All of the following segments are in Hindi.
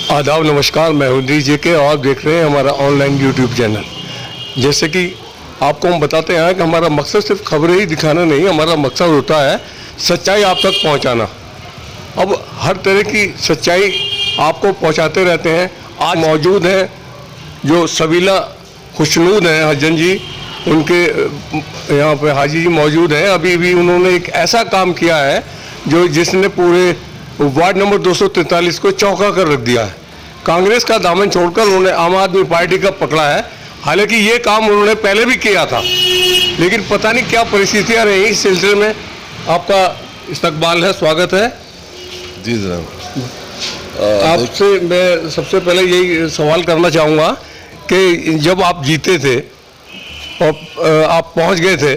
आदाब नमस्कार, मैं हूं DJK और आप देख रहे हैं हमारा ऑनलाइन यूट्यूब चैनल। जैसे कि आपको हम बताते हैं कि हमारा मकसद सिर्फ खबरें ही दिखाना नहीं, हमारा मकसद होता है सच्चाई आप तक पहुंचाना। अब हर तरह की सच्चाई आपको पहुंचाते रहते हैं। आज मौजूद हैं जो सबीला खुशनूद हैं हजन जी, उनके यहाँ पे हाजी जी मौजूद हैं। अभी भी उन्होंने एक ऐसा काम किया है जो जिसने पूरे वार्ड नंबर 243 को चौंका कर रख दिया है। कांग्रेस का दामन छोड़कर उन्होंने आम आदमी पार्टी का पकड़ा है। हालांकि ये काम उन्होंने पहले भी किया था, लेकिन पता नहीं क्या परिस्थितियां रही। इस सिलसिले में आपका इस्तकबाल है, स्वागत है जी जनाब। आपसे मैं सबसे पहले यही सवाल करना चाहूँगा कि जब आप जीते थे और आप पहुँच गए थे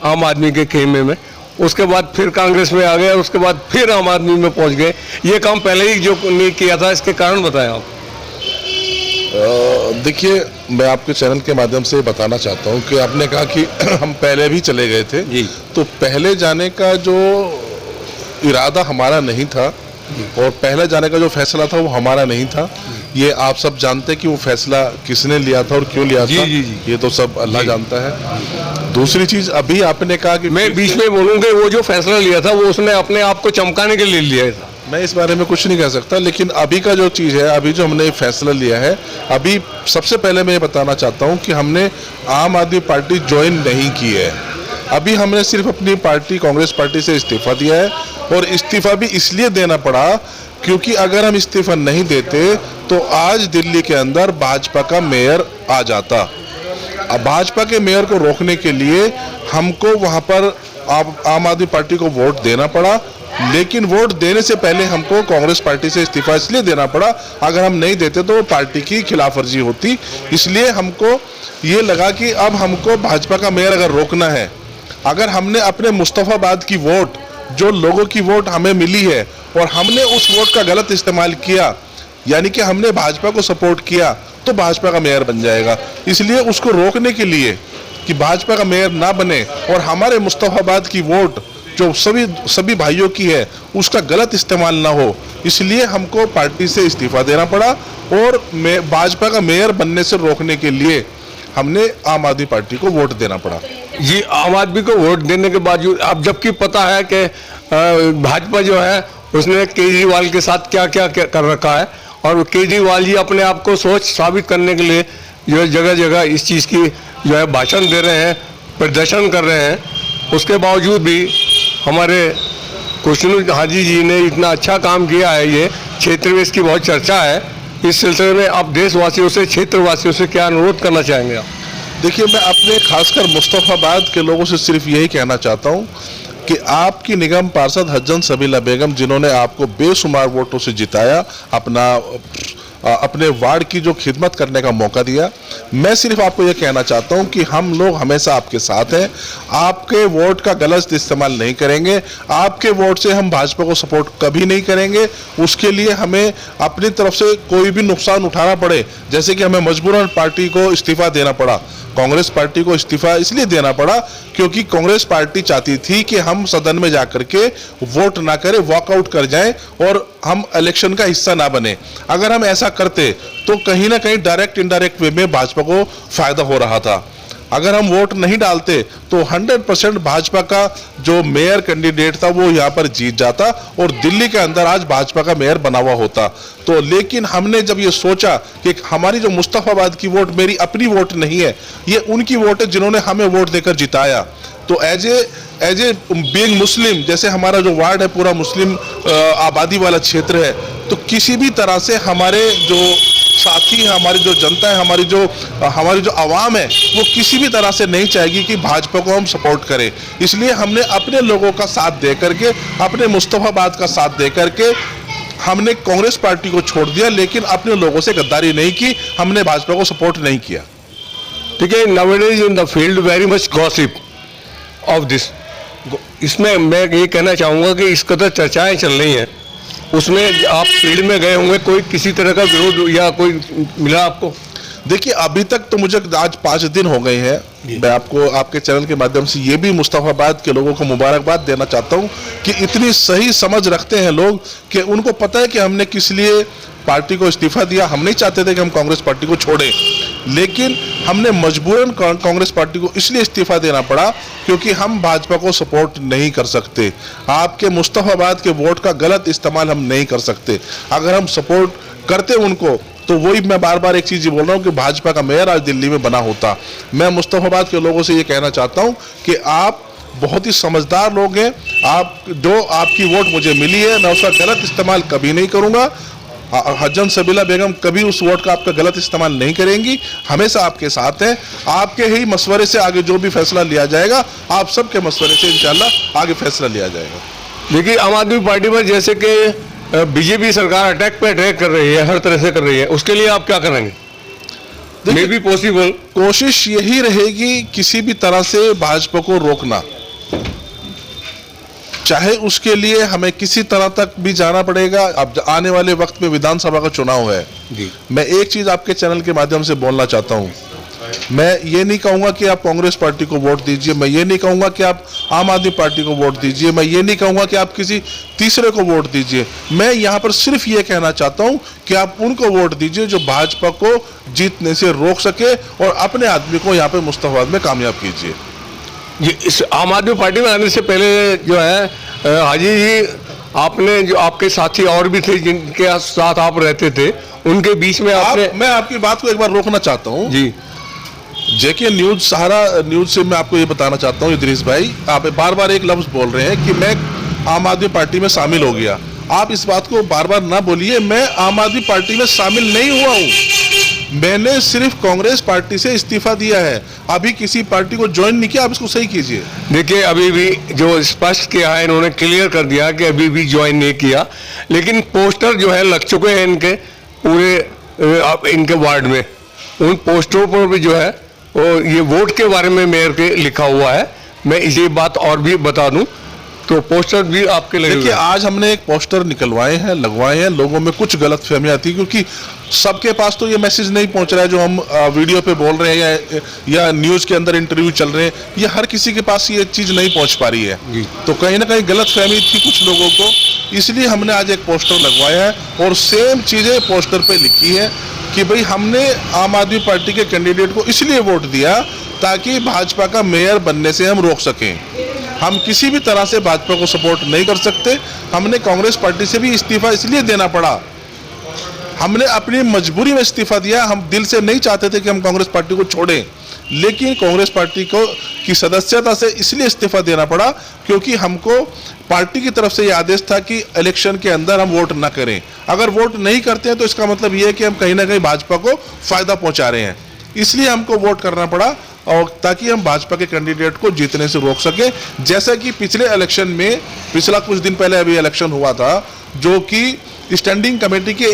आम आदमी के खेमे में, उसके बाद फिर कांग्रेस में आ गए और उसके बाद फिर आम आदमी में पहुंच गए, ये काम पहले ही जो नहीं किया था, इसके कारण बताएं आप। देखिए, मैं आपके चैनल के माध्यम से बताना चाहता हूं कि आपने कहा कि हम पहले भी चले गए थे जी। तो पहले जाने का जो इरादा हमारा नहीं था और पहले जाने का जो फैसला था वो हमारा नहीं था। ये आप सब जानते हैं कि वो फैसला किसने लिया था और क्यों लिया था। जी। ये तो सब अल्लाह जानता है। दूसरी चीज, अभी आपने कहा कि मैं बीच में बोलूँगा, वो जो फैसला लिया था वो उसने अपने आप को चमकाने के लिए लिया था। मैं इस बारे में कुछ नहीं कह सकता, लेकिन अभी का जो चीज़ है, अभी जो हमने फैसला लिया है, अभी सबसे पहले मैं ये बताना चाहता हूँ कि हमने आम आदमी पार्टी ज्वाइन नहीं की है। अभी हमने सिर्फ अपनी पार्टी कांग्रेस पार्टी से इस्तीफा दिया है और इस्तीफा भी इसलिए देना पड़ा क्योंकि अगर हम इस्तीफा नहीं देते तो आज दिल्ली के अंदर भाजपा का मेयर आ जाता। अब भाजपा के मेयर को रोकने के लिए हमको वहाँ पर आम आदमी पार्टी को वोट देना पड़ा, लेकिन वोट देने से पहले हमको कांग्रेस पार्टी से इस्तीफा इसलिए देना पड़ा, अगर हम नहीं देते तो पार्टी की खिलाफवर्जी होती। इसलिए हमको ये लगा कि अब हमको भाजपा का मेयर अगर रोकना है, अगर हमने अपने मुस्तफाबाद की वोट, जो लोगों की वोट हमें मिली है और हमने उस वोट का गलत इस्तेमाल किया, यानी कि हमने भाजपा को सपोर्ट किया, तो भाजपा का मेयर बन जाएगा। इसलिए उसको रोकने के लिए कि भाजपा का मेयर ना बने और हमारे मुस्तफाबाद की वोट जो सभी भाइयों की है उसका गलत इस्तेमाल ना हो, इसलिए हमको पार्टी से इस्तीफा देना पड़ा और भाजपा का मेयर बनने से रोकने के लिए हमने आम आदमी पार्टी को वोट देना पड़ा। जी, आम आदमी को वोट देने के बावजूद अब जबकि पता है कि भाजपा जो है उसने केजरीवाल के साथ क्या क्या कर रखा है और केजरीवाल जी अपने आप को सोच साबित करने के लिए जो है जगह जगह इस चीज़ की जो है भाषण दे रहे हैं, प्रदर्शन कर रहे हैं, उसके बावजूद भी हमारे खुशनूद हाजी जी ने इतना अच्छा काम किया है। ये क्षेत्र में इसकी बहुत चर्चा है। इस सिलसिले में आप देशवासियों से, क्षेत्रवासियों से क्या अनुरोध करना चाहेंगे आप? देखिए, मैं अपने खासकर मुस्तफाबाद के लोगों से सिर्फ यही कहना चाहता हूँ कि आपकी निगम पार्षद हजन सबीला बेगम, जिन्होंने आपको बेशुमार वोटों से जिताया, अपने वार्ड की जो खिदमत करने का मौका दिया, मैं सिर्फ आपको यह कहना चाहता हूं कि हम लोग हमेशा आपके साथ हैं। आपके वोट का गलत इस्तेमाल नहीं करेंगे, आपके वोट से हम भाजपा को सपोर्ट कभी नहीं करेंगे। उसके लिए हमें अपनी तरफ से कोई भी नुकसान उठाना पड़े, जैसे कि हमें मजबूरन पार्टी को इस्तीफा देना पड़ा, कांग्रेस पार्टी को इस्तीफा इसलिए देना पड़ा क्योंकि कांग्रेस पार्टी चाहती थी कि हम सदन में जाकर के वोट ना करें, वॉकआउट कर जाएं और हम इलेक्शन का हिस्सा ना बने। अगर हम ऐसा करते तो कहीं ना कहीं डायरेक्ट इनडायरेक्ट वे में भाजपा को फायदा हो रहा था। अगर हम वोट नहीं डालते तो 100% भाजपा का जो मेयर कैंडिडेट था वो यहाँ पर जीत जाता और दिल्ली के अंदर आज भाजपा का मेयर बना हुआ होता। तो लेकिन हमने जब ये सोचा कि हमारी जो मुस्तफाबाद की वोट मेरी अपनी वोट नहीं है, ये उनकी वोट है जिन्होंने हमें वोट देकर जिताया, तो एज ए बीइंग मुस्लिम, जैसे हमारा जो वार्ड है पूरा मुस्लिम आबादी वाला क्षेत्र है, तो किसी भी तरह से हमारे जो साथी, हमारी जो जनता है, हमारी जो आवाम है, वो किसी भी तरह से नहीं चाहेगी कि भाजपा को हम सपोर्ट करें। इसलिए हमने अपने लोगों का साथ दे करके, अपने मुस्तफाबाद का साथ दे करके हमने कांग्रेस पार्टी को छोड़ दिया, लेकिन अपने लोगों से गद्दारी नहीं की, हमने भाजपा को सपोर्ट नहीं किया। ठीक है, nowadays in the field very much gossip of this। इसमें मैं ये कहना चाहूँगा कि इस कदर चर्चाएं चल रही हैं, उसमें आप फील्ड में गए होंगे, कोई किसी तरह का विरोध या कोई मिला आपको? देखिए, अभी तक तो मुझे आज 5 दिन हो गए हैं। मैं आपको आपके चैनल के माध्यम से ये भी मुस्तफाबाद के लोगों को मुबारकबाद देना चाहता हूँ कि इतनी सही समझ रखते हैं लोग कि उनको पता है कि हमने किस लिए पार्टी को इस्तीफा दिया। हम नहीं चाहते थे कि हम कांग्रेस पार्टी को छोड़ें, लेकिन हमने मजबूरन कांग्रेस पार्टी को इसलिए इस्तीफा देना पड़ा क्योंकि हम भाजपा को सपोर्ट नहीं कर सकते। आपके मुस्तफाबाद के वोट का गलत इस्तेमाल हम नहीं कर सकते। अगर हम सपोर्ट करते उनको तो वही मैं बार बार एक चीज ही बोल रहा हूँ कि भाजपा का मेयर आज दिल्ली में बना होता। मैं मुस्तफाबाद के लोगों से ये कहना चाहता हूँ कि आप बहुत ही समझदार लोग हैं। आप जो आपकी वोट मुझे मिली है, मैं उसका गलत इस्तेमाल कभी नहीं करूँगा। हजन सबीला बेगम कभी उस वोट का आपका गलत इस्तेमाल नहीं करेंगी, हमेशा आपके साथ हैं। आपके ही मशवरे से आगे जो भी फैसला लिया जाएगा, आप सबके मशवरे से इंशाल्लाह आगे फैसला लिया जाएगा। देखिए, आम आदमी पार्टी पर जैसे कि बीजेपी सरकार अटैक पे अटैक कर रही है, हर तरह से कर रही है, उसके लिए आप क्या करेंगे? मे बी पॉसिबल कोशिश यही रहेगी किसी भी तरह से भाजपा को रोकना, चाहे उसके लिए हमें किसी तरह तक भी जाना पड़ेगा। अब आने वाले वक्त में विधानसभा का चुनाव है जी। मैं एक चीज आपके चैनल के माध्यम से बोलना चाहता हूं। मैं ये नहीं कहूंगा कि आप कांग्रेस पार्टी को वोट दीजिए, मैं ये नहीं कहूंगा कि आप आम आदमी पार्टी को वोट दीजिए, मैं ये नहीं कहूंगा कि आप किसी तीसरे को वोट दीजिए। मैं यहां पर सिर्फ ये कहना चाहता हूं कि आप उनको वोट दीजिए जो भाजपा को जीतने से रोक सके, और अपने आदमी को यहाँ पे मुस्तफाबाद में कामयाब कीजिए। ये इस आम आदमी पार्टी में आने से पहले जो है हाजी जी, आपने जो आपके साथी और भी थे जिनके साथ आप रहते थे, उनके बीच में आपने मैं आपकी बात को एक बार रोकना चाहता हूं जी। जेके न्यूज, सहारा न्यूज से मैं आपको ये बताना चाहता हूं, इदरीस भाई, आप बार बार एक लफ्ज बोल रहे हैं कि मैं आम आदमी पार्टी में शामिल हो गया। आप इस बात को बार बार ना बोलिए। मैं आम आदमी पार्टी में शामिल नहीं हुआ हूं, मैंने सिर्फ कांग्रेस पार्टी से इस्तीफा दिया है, अभी किसी पार्टी को ज्वाइन नहीं किया। आप इसको सही कीजिए। देखिए, अभी भी जो स्पष्ट किया है, इन्होंने क्लियर कर दिया कि अभी भी ज्वाइन नहीं किया, लेकिन पोस्टर जो है लग चुके हैं इनके पूरे इनके वार्ड में। उन पोस्टरों पर भी जो है वो ये वोट के बारे में मेयर के लिखा हुआ है। मैं इसे बात और भी बता दूं तो पोस्टर भी आपके लगे देखिए, आज हमने एक पोस्टर निकलवाए हैं, लगवाए हैं। लोगों में कुछ गलतफहमियां थी क्योंकि सबके पास तो ये मैसेज नहीं पहुंच रहा है जो हम वीडियो पे बोल रहे हैं या न्यूज के अंदर इंटरव्यू चल रहे हैं, ये हर किसी के पास ये चीज नहीं पहुंच पा रही है। तो कहीं ना कहीं गलतफहमी थी कुछ लोगों को, इसलिए हमने आज एक पोस्टर लगवाया है और सेम चीजें पोस्टर पे लिखी है कि भाई हमने आम आदमी पार्टी के कैंडिडेट को इसलिए वोट दिया ताकि भाजपा का मेयर बनने से हम रोक सकें। हम किसी भी तरह से भाजपा को सपोर्ट नहीं कर सकते। हमने कांग्रेस पार्टी से भी इस्तीफा इसलिए देना पड़ा, हमने अपनी मजबूरी में इस्तीफा दिया। हम दिल से नहीं चाहते थे कि हम कांग्रेस पार्टी को छोड़ें, लेकिन कांग्रेस पार्टी को की सदस्यता से इसलिए इस्तीफा देना पड़ा क्योंकि हमको पार्टी की तरफ से ये आदेश था कि इलेक्शन के अंदर हम वोट ना करें। अगर वोट नहीं करते हैं तो इसका मतलब ये है कि हम कहीं ना कहीं भाजपा को फायदा पहुंचा रहे हैं, इसलिए हमको वोट करना पड़ा और ताकि हम भाजपा के कैंडिडेट को जीतने से रोक सके। जैसा कि पिछले इलेक्शन में, पिछला कुछ दिन पहले अभी इलेक्शन हुआ था जो कि स्टैंडिंग कमेटी के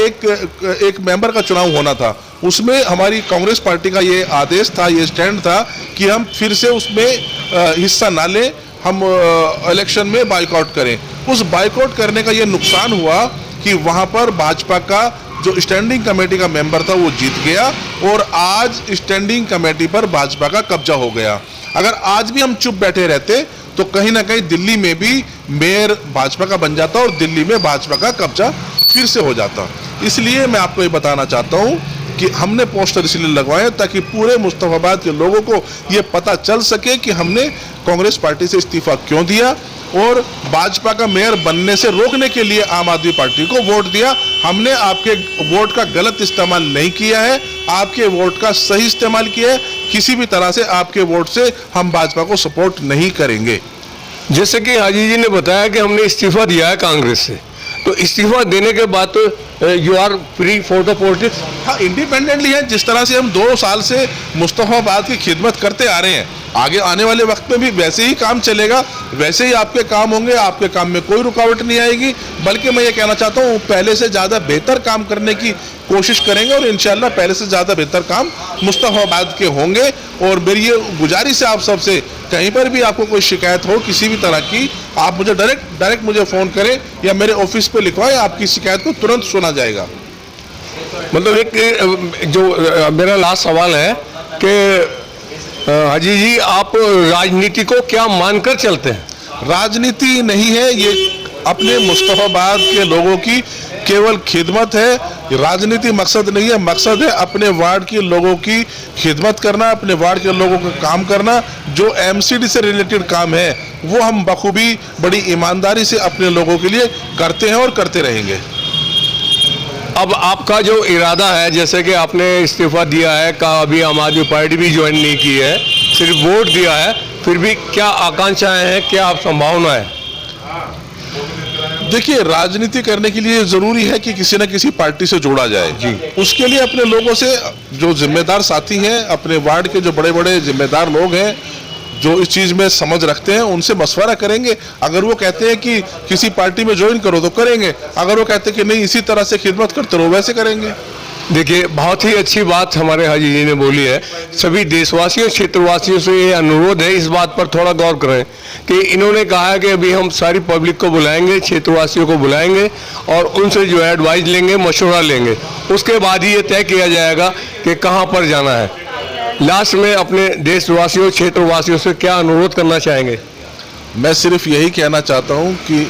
एक मेंबर का चुनाव होना था, उसमें हमारी कांग्रेस पार्टी का ये आदेश था, ये स्टैंड था कि हम फिर से उसमें हिस्सा ना लें, हम इलेक्शन में बाइकआउट करें। उस बाइकआउट करने का ये नुकसान हुआ कि वहां पर भाजपा का जो स्टैंडिंग कमेटी का मेंबर था वो जीत गया और आज स्टैंडिंग कमेटी पर भाजपा का कब्जा हो गया। अगर आज भी हम चुप बैठे रहते तो कहीं ना कहीं दिल्ली में भी मेयर भाजपा का बन जाता और दिल्ली में भाजपा का कब्जा फिर से हो जाता। इसलिए मैं आपको ये बताना चाहता हूँ कि हमने पोस्टर इसलिए लगवाए ताकि पूरे मुस्तफाबाद के लोगों को ये पता चल सके कि हमने कांग्रेस पार्टी से इस्तीफा क्यों दिया और भाजपा का मेयर बनने से रोकने के लिए आम आदमी पार्टी को वोट दिया। हमने आपके वोट का गलत इस्तेमाल नहीं किया है, आपके वोट का सही इस्तेमाल किया है। किसी भी तरह से आपके वोट से हम भाजपा को सपोर्ट नहीं करेंगे। जैसे कि हाजी जी ने बताया कि हमने इस्तीफा दिया है कांग्रेस से, तो इस्तीफा देने के बाद तो you are free for the politics. हाँ, इंडिपेंडेंटली है। जिस तरह से हम 2 साल से मुस्तफाबाद की खिदमत करते आ रहे हैं, आगे आने वाले वक्त में भी वैसे ही काम चलेगा, वैसे ही आपके काम होंगे, आपके काम में कोई रुकावट नहीं आएगी। बल्कि मैं ये कहना चाहता हूँ पहले से ज़्यादा बेहतर काम करने की कोशिश करेंगे और इंशाल्लाह पहले से ज़्यादा बेहतर काम मुस्तफाबाद के होंगे। और मेरी ये गुजारिश है आप सबसे, कहीं पर भी आपको कोई शिकायत हो किसी भी तरह की, आप मुझे डायरेक्ट मुझे फ़ोन करें या मेरे ऑफिस पे लिखवाएं, आपकी शिकायत को तुरंत सुना जाएगा। मतलब एक जो मेरा लास्ट सवाल है कि हाजी जी, आप राजनीति को क्या मानकर चलते हैं? राजनीति नहीं है ये, अपने मुस्तफाबाद के लोगों की केवल खिदमत है। राजनीति मकसद नहीं है, मकसद है अपने वार्ड के लोगों की खिदमत करना, अपने वार्ड के लोगों का काम करना। जो एमसीडी से रिलेटेड काम है वो हम बखूबी बड़ी ईमानदारी से अपने लोगों के लिए करते हैं और करते रहेंगे। अब आपका जो इरादा है, जैसे कि आपने इस्तीफा दिया है का, अभी आम आदमी पार्टी भी ज्वाइन नहीं की है, सिर्फ वोट दिया है, फिर भी क्या आकांक्षाएं हैं, क्या आप संभावना है? देखिए, राजनीति करने के लिए जरूरी है कि किसी न किसी पार्टी से जोड़ा जाए जी। उसके लिए अपने लोगों से, जो जिम्मेदार साथी हैं, अपने वार्ड के जो बड़े बड़े जिम्मेदार लोग हैं जो इस चीज में समझ रखते हैं, उनसे मशवरा करेंगे। अगर वो कहते हैं कि किसी पार्टी में ज्वाइन करो तो करेंगे, अगर वो कहते हैं कि नहीं इसी तरह से खिदमत करते रहो, वैसे करेंगे। देखिए, बहुत ही अच्छी बात हमारे हाजी जी ने बोली है। सभी देशवासियों, क्षेत्रवासियों से ये अनुरोध है, इस बात पर थोड़ा गौर करें कि इन्होंने कहा है कि अभी हम सारी पब्लिक को बुलाएंगे, क्षेत्रवासियों को बुलाएंगे और उनसे जो है एडवाइस लेंगे, मशवरा लेंगे। उसके बाद ही ये तय किया जाएगा कि कहाँ पर जाना है। लास्ट में अपने देशवासियों, क्षेत्रवासियों से क्या अनुरोध करना चाहेंगे? मैं सिर्फ यही कहना चाहता हूँ कि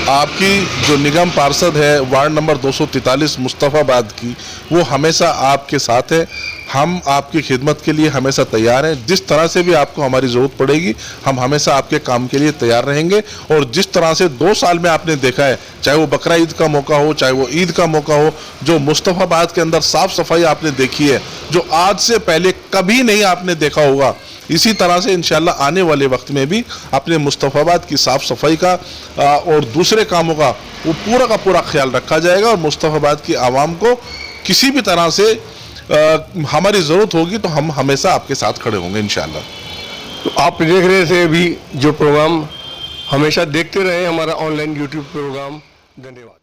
आपकी जो निगम पार्षद है वार्ड नंबर 243 मुस्तफ़ाबाद की, वो हमेशा आपके साथ है। हम आपकी खिदमत के लिए हमेशा तैयार हैं। जिस तरह से भी आपको हमारी ज़रूरत पड़ेगी, हम हमेशा आपके काम के लिए तैयार रहेंगे। और जिस तरह से 2 साल में आपने देखा है, चाहे वो बकरा ईद का मौका हो, चाहे वो ईद का मौका हो, जो मुस्तफ़ाबाद के अंदर साफ़ सफाई आपने देखी है, जो आज से पहले कभी नहीं आपने देखा होगा, इसी तरह से इंशाल्लाह आने वाले वक्त में भी अपने मुस्तफ़ाबाद की साफ़ सफाई का और दूसरे कामों का वो पूरा का पूरा ख्याल रखा जाएगा। और मुस्तफ़ाबाद की आवाम को किसी भी तरह से हमारी ज़रूरत होगी तो हम हमेशा आपके साथ खड़े होंगे इंशाल्लाह। तो आप देख रहे थे अभी जो प्रोग्राम, हमेशा देखते रहे हमारा ऑनलाइन यूट्यूब प्रोग्राम। धन्यवाद।